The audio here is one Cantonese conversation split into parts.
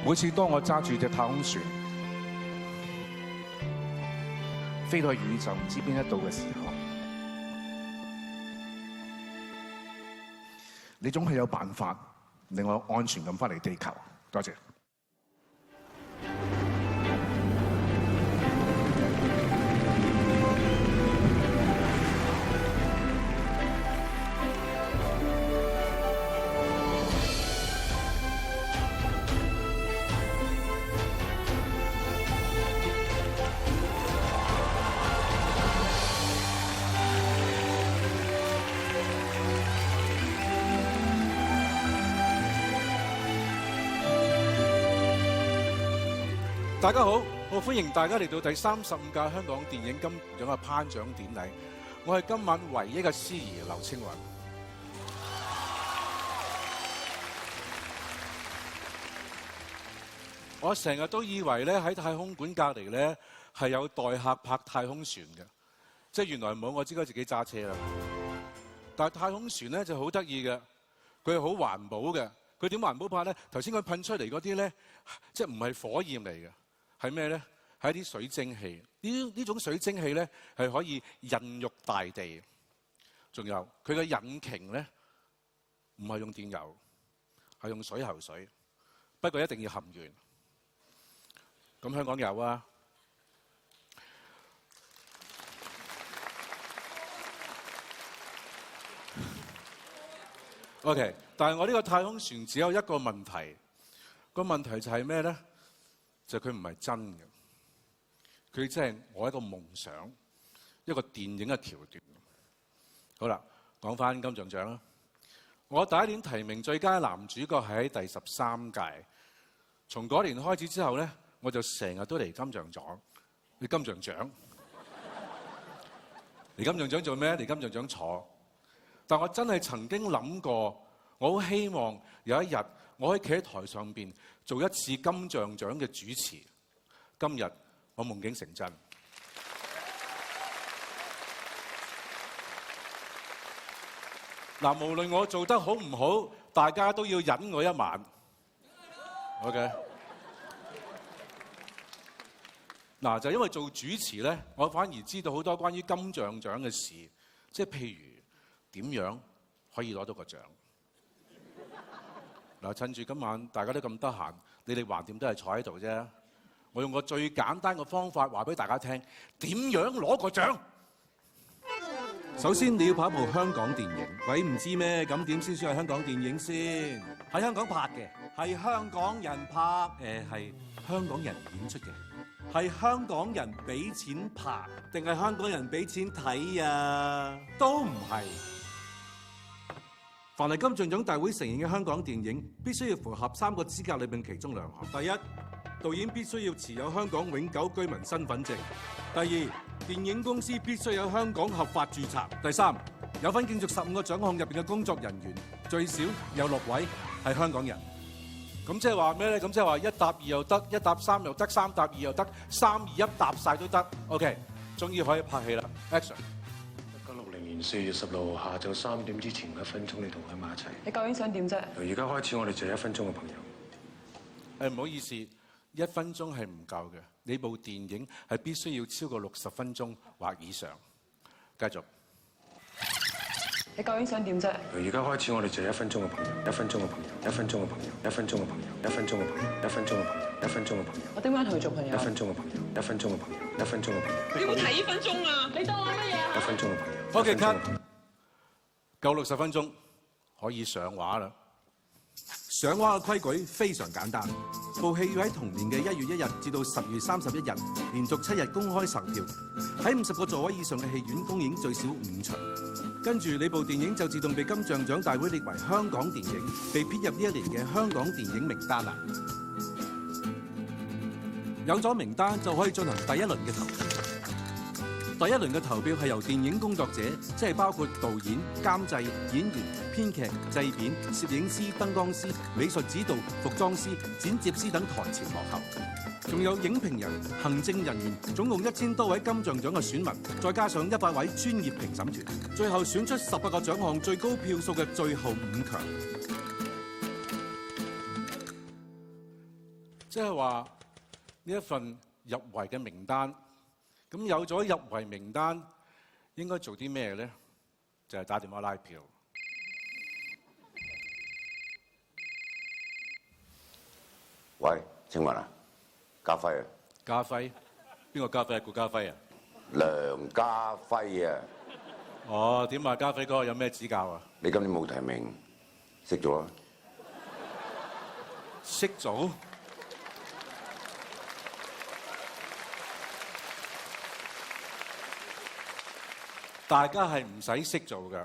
每次當我揸住隻太空船飛到去宇宙唔知邊一度嘅時候，你總係有辦法令我安全咁返嚟地球。多謝。大家好，我歡迎大家嚟到第35屆香港電影金像獎嘅頒獎典禮。我係今晚唯一嘅司儀劉青雲。我成日都以為咧喺太空館隔離咧係有代客泊太空船嘅，即係原來冇，我應該自己揸車啦。但係太空船咧就好得意嘅，佢係好環保嘅。佢點環保法咧？頭先佢噴出嚟嗰啲咧，即係唔係火焰嚟嘅。係咩咧？係一啲水蒸氣。呢種水蒸氣咧係可以孕育大地。仲有佢嘅引擎咧，唔係用電油，係用水喉水。不過一定要含鉛。咁香港有啊。OK， 但係我呢個太空船只有一個問題。個問題就係咩咧？就佢唔係真嘅，佢真係我一個夢想，一個電影嘅橋段。好啦，講翻金像獎啦。我第一年提名最佳男主角係喺第13屆，從嗰年開始之後咧，我就成日都嚟金像獎。嚟金像獎，嚟金像獎做咩？嚟金像獎坐。但我真係曾經諗過，我好希望有一日我可以企喺台上邊做一次金像獎嘅主持。今日我夢境成真。嗱，無論我做得好唔好，大家都要忍我一晚。OK。嗱，就因為做主持咧，我反而知道好多關於金像獎嘅事，即係譬如點樣可以攞到個獎。嗱，趁住今晚大家都咁得閒，你哋橫掂都係坐喺度啫。我用個最簡單嘅方法話俾大家聽，點樣攞個獎。首先你要拍一部香港電影，鬼唔知咩？咁點先算係香港電影先？喺香港拍嘅，係香港人拍，係香港人演出嘅，係香港人俾錢拍，定係香港人俾錢睇啊？都唔係。凡係金像獎大會承認嘅香港電影，必須要符合3個資格裏邊其中2項。第一，導演必須要持有香港永久居民身份證；第二，電影公司必須有香港合法註冊；第三，有份競逐15個獎項入邊嘅工作人員最少有6位係香港人。咁即係話咩咧？咁即係話1搭2又得，1搭3又得，3搭2又得，3、2、1搭晒都得。OK， 終於可以拍戲啦 ！Action！ 1960年4月16號下晝3點之前1分鐘，你同佢喺埋一齊。你究竟想點啫？由而家開始，我哋就係1分鐘嘅朋友。唔好意思，1分鐘係唔夠嘅。你部電影係必須要超過60分鐘或以上。繼續。你究竟想點啫？由而家開始，我哋就係1分鐘嘅朋友，1分鐘嘅朋友，1分鐘嘅朋友，1分鐘嘅朋友，1分鐘嘅朋友，1分鐘嘅朋友，1分鐘嘅朋友。我點解同佢做朋友？ 1分鐘嘅朋友，1分鐘嘅朋友，1分鐘嘅朋友。你冇睇1分鐘啊？你當我乜嘢啊？ 1分鐘嘅朋友。OK cut，夠60分鐘，可以上畫啦。上畫嘅規矩非常簡單，部戲要喺同年嘅1月1日至到10月31日，連續7日公開售票，喺50個座位以上嘅戲院公映最少5場。跟住你部電影就自動被金像獎大會列為香港電影，被編入呢一年嘅香港電影名單啦。有咗名單就可以進行第一輪嘅投票。第一輪嘅投票係由電影工作者，即係包括導演、監製、演員、編劇、製片、攝影師、燈光師、美術指導、服裝師、剪接師等台前幕後，仲有影評人、行政人員，總共1000多位金像獎嘅選民，再加上100位專業評審團，最後選出18個獎項最高票數嘅最後5強。即係話呢一份入圍嘅名單，咁有咗入圍名單，應該做啲咩咧？就係打電話拉票。喂，請問啊，家輝啊？家輝？邊個家輝啊？顧家輝啊？梁家輝啊？哦，點啊？家輝哥有咩指教啊？你今年冇提名，識咗啊？識做？大家係唔使識做㗎。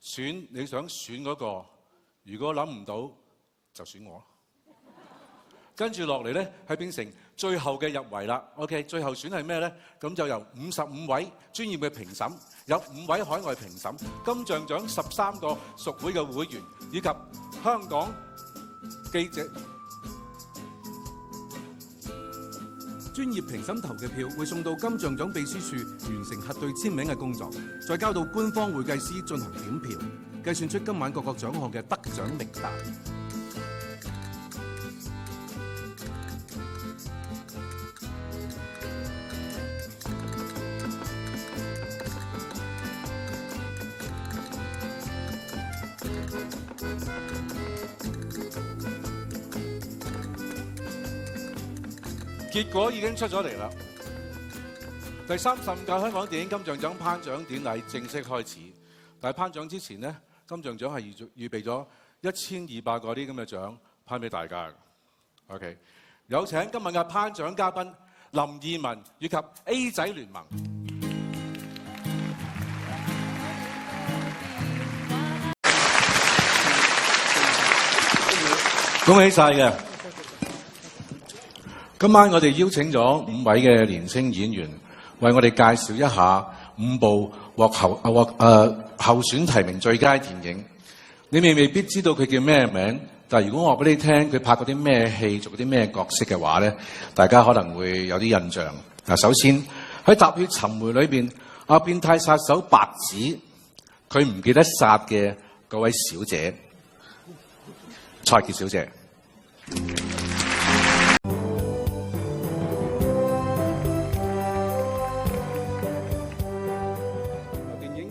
選你想選嗰個，如果諗唔到就選我。跟住落嚟咧，係變成最後嘅入圍啦。OK， 最後選係咩咧？咁就由55位專業嘅評審，有5位海外評審，金像獎13個屬會嘅會員，以及香港記者。專業評審投嘅票會送到金像獎秘書處完成核對簽名嘅工作，再交到官方會計師進行點票，計算出今晚各個獎項嘅得獎名單。結果已經出咗嚟啦！第35屆香港電影金像獎頒獎典禮正式開始，但係頒獎之前呢，金像獎係預備咗1200個啲咁嘅獎頒俾大家。OK， 有請今晚嘅頒獎嘉賓林二汶以及 A 仔聯盟。恭喜晒嘅！今晚我哋邀請咗5位嘅年輕演員，為我哋介紹一下5部候選提名最佳電影。你哋未必知道佢叫咩名，但係如果我話俾你聽佢拍過啲咩戲，做過啲咩角色嘅話咧，大家可能會有啲印象。嗱，首先喺《踏血尋梅》裏邊，變態殺手白只，佢唔記得殺嘅嗰位小姐蔡潔小姐。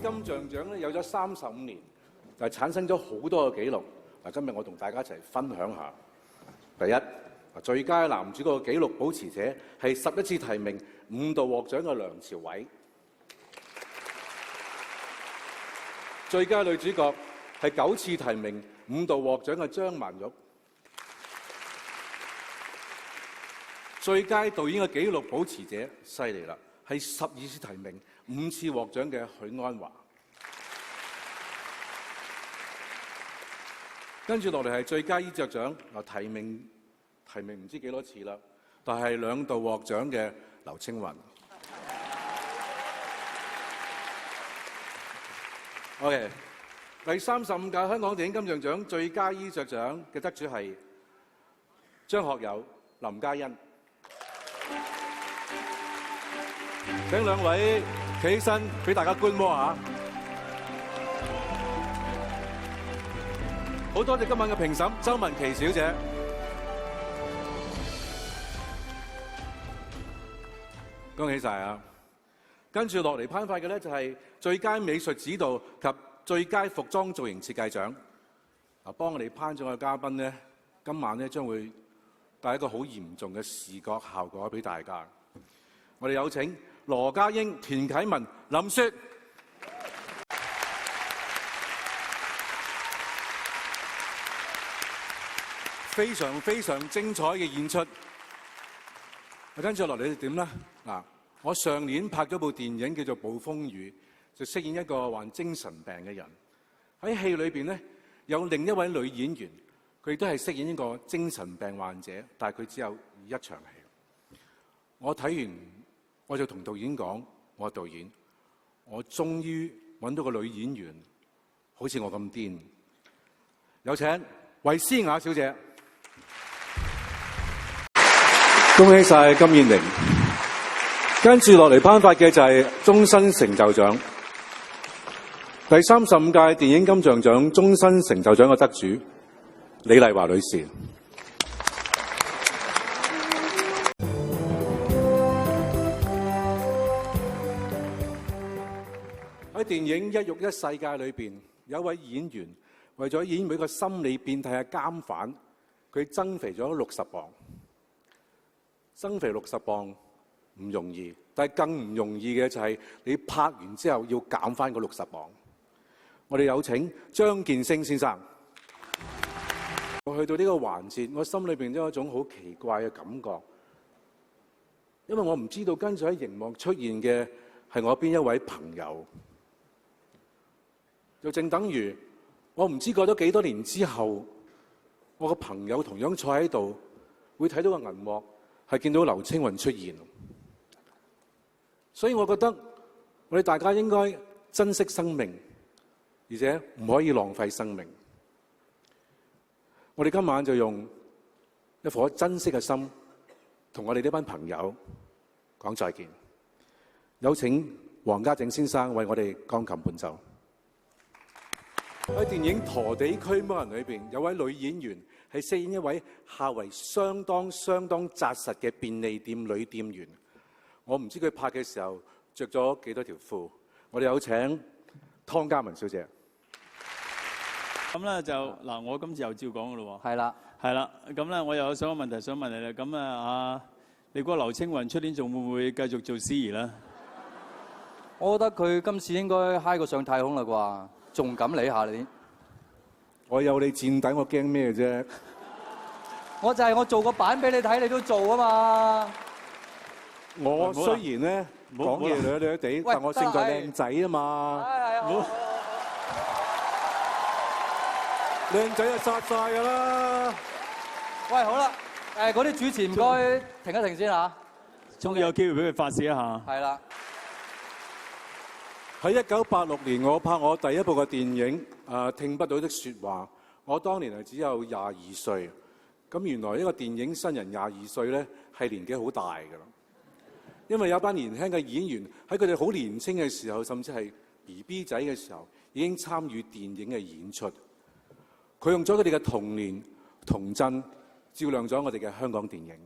金像獎咧有咗35年，就產生咗好多嘅紀錄。嗱，今日我同大家一齊分享下。第一，最佳男主角嘅紀錄保持者係11次提名5度獲獎嘅梁朝偉。最佳女主角係9次提名5度獲獎嘅張曼玉。最佳導演嘅紀錄保持者犀利啦，係12次提名5次獲獎嘅許鞍華。跟住落嚟係最佳衣着獎，提名唔知幾多次啦，但係2度獲獎嘅劉青雲。OK， 第35屆香港電影金像獎最佳衣着獎嘅得主係張學友、林嘉欣。請兩位企起身，俾大家觀摩下。好多謝今晚嘅評審周文琪小姐。恭喜晒啊！跟住落嚟頒發嘅咧就係最佳美術指導及最佳服裝造型設計獎。幫我哋頒獎嘅嘉賓咧，今晚咧將會帶一個好嚴重嘅視覺效果俾大家。我哋有請羅家英、田啟文、林雪。非常非常精彩嘅演出。跟住落嚟點咧？嗱，我上年拍咗部電影叫做《暴風雨》，就飾演一個患精神病嘅人。喺戲裏邊咧，有另一位女演員，佢都係飾演一個精神病患者，但係佢只有1場戲。我睇完，我就同導演講：我話導演，我終於揾到個女演員，好似我咁癲。有請衛詩雅小姐。恭喜晒金燕玲。跟住落嚟頒發嘅就係終身成就獎。第35屆電影金像獎終身成就獎嘅得主李麗華女士。喺電影《一獄一世界》裏邊，有一位演員為咗演每個心理變態嘅監犯，佢增肥咗60磅。增肥60磅唔容易，但係更唔容易嘅就係你拍完之後要減翻嗰60磅。我哋有請張建聲先生。我去到呢個環節，我心裏邊都有一種好奇怪嘅感覺，因為我唔知道跟住喺熒幕出現嘅係我邊一位朋友，就正等於我唔知過咗幾多年之後，我個朋友同樣坐喺度，會睇到個銀幕係見到劉青雲出現。所以我覺得我哋大家應該珍惜生命，而且唔可以浪費生命。我哋今晚就用一顆珍惜嘅心，同我哋呢班朋友講再見。有請黃家正先生為我哋鋼琴伴奏。喺電影《陀地驅魔人》裏邊，有位女演員係飾演一位下圍相當紮實嘅便利店女店員。我唔知佢拍嘅時候着咗幾多條褲。我哋有請湯嘉文小姐。咁咧就嗱，我今次又照講噶咯喎。係啦，係啦。咁咧我又想個問題想問你啦。咁啊，你估劉青雲出年仲會唔會繼續做司儀咧？我覺得佢今次應該嗨過上太空啦啩，仲敢理下你？我有你墊底，我驚咩啫？我就係我做個版俾你睇，你都做啊嘛！我雖然咧講嘢嗲嗲地，但我勝在靚仔啊嘛！係啊！靚仔就殺晒㗎啦！喂，好啦，嗰啲主持唔該停一停先嚇，終於有機會俾佢發泄一下。係啦。喺1986年，我拍我第一部嘅電影《聽不到的説話》，我當年係只有22歲。咁原來一個電影新人22歲咧，係年紀好大㗎啦。因為有班年輕嘅演員喺佢哋好年輕嘅時候，甚至係 BB 仔嘅時候，已經參與電影嘅演出。佢用咗佢哋嘅童年童真，照亮咗我哋嘅香港電影。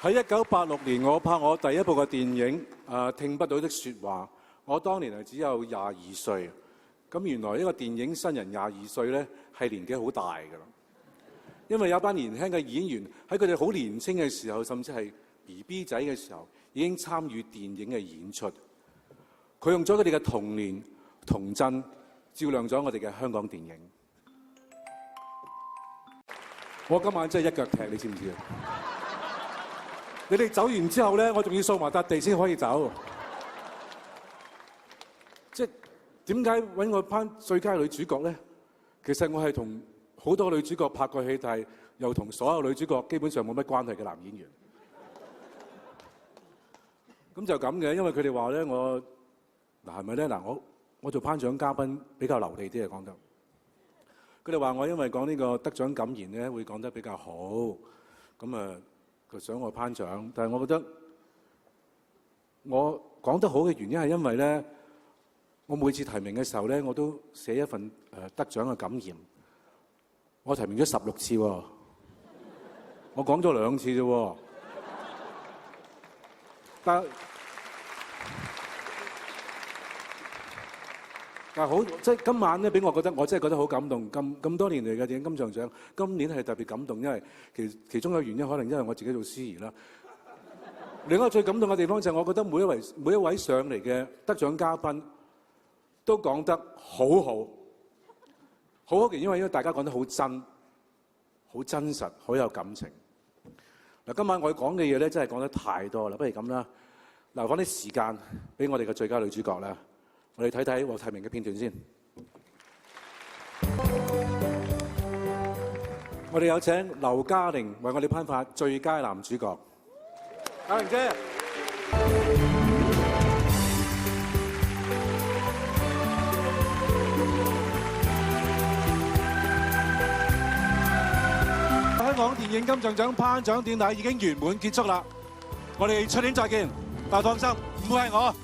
喺1986年，我拍我第一部嘅電影《聽不到的説話》，我當年係只有22歲。咁原來一個電影新人22歲咧，係年紀好大㗎啦。因為有班年輕嘅演員喺佢哋好年輕嘅時候，甚至係 BB 仔嘅時候，已經參與電影嘅演出。佢用咗佢哋嘅童年童真，照亮咗我哋嘅香港電影。我今晚真係一腳踢，你知唔知啊？你哋走完之後咧，我仲要掃埋笪地先可以走。即係點解揾我頒最佳女主角咧？其實我係同好多女主角拍過戲，但係又同所有女主角基本上冇乜關係嘅男演員。咁就咁嘅，因為佢哋話咧，我嗱係咪咧？嗱我做頒獎嘉賓比較流利啲嘅講得。佢哋話我因為講呢個得獎感言咧，會講得比較好。咁啊，佢想我頒獎，但係我覺得我講得好嘅原因係因為咧，我每次提名嘅時候咧，我都寫一份得獎嘅感言。我提名咗16次喎，我講咗2次啫喎，但係好即係今晚咧，俾我覺得我真係覺得好感動。咁多年嚟嘅電影金像獎，今年係特別感動，因為其中有原因，可能因為我自己做司儀啦。另一個最感動嘅地方就係我覺得每一位上嚟嘅得獎嘉賓都講得好好。好嘅，因為大家講得好真、好真實、好有感情。嗱，今晚我講嘅嘢咧，真係講得太多啦，不如咁啦，留翻啲時間俾我哋嘅最佳女主角啦。我哋睇睇獲提名嘅片段先。我哋有請劉嘉玲為我哋頒發最佳男主角。嘉玲姐。香港電影金像獎頒獎典禮已經圓滿結束啦，我哋出年再見，但放心，唔會係我。